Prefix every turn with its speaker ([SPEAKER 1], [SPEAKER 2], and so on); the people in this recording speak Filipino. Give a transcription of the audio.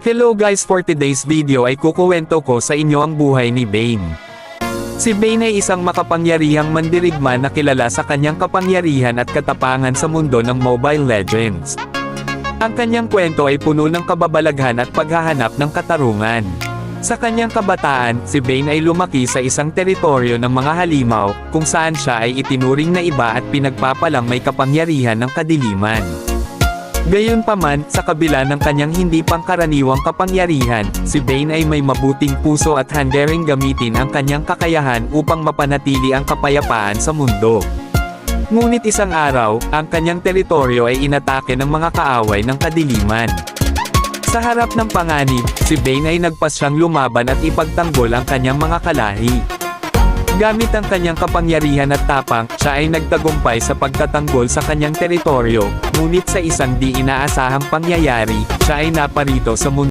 [SPEAKER 1] Hello guys, for today's video ay kukuwento ko sa inyo ang buhay ni Bane. Si Bane ay isang makapangyarihang mandirigma na kilala sa kanyang kapangyarihan at katapangan sa mundo ng Mobile Legends. Ang kanyang kwento ay puno ng kababalaghan at paghahanap ng katarungan. Sa kanyang kabataan, si Bane ay lumaki sa isang teritoryo ng mga halimaw, kung saan siya ay itinuring na iba at pinagpapalang may kapangyarihan ng kadiliman. Gayunpaman, sa kabila ng kanyang hindi pangkaraniwang kapangyarihan, si Bane ay may mabuting puso at handering gamitin ang kanyang kakayahan upang mapanatili ang kapayapaan sa mundo. Ngunit isang araw, ang kanyang teritoryo ay inatake ng mga kaaway ng kadiliman. Sa harap ng panganib, si Bane ay nagpasyang lumaban at ipagtanggol ang kanyang mga kalahi. Gamit ang kanyang kapangyarihan at tapang, siya ay nagtagumpay sa pagtatanggol sa kanyang teritoryo, ngunit sa isang di inaasahang pangyayari, siya ay naparito sa mundo.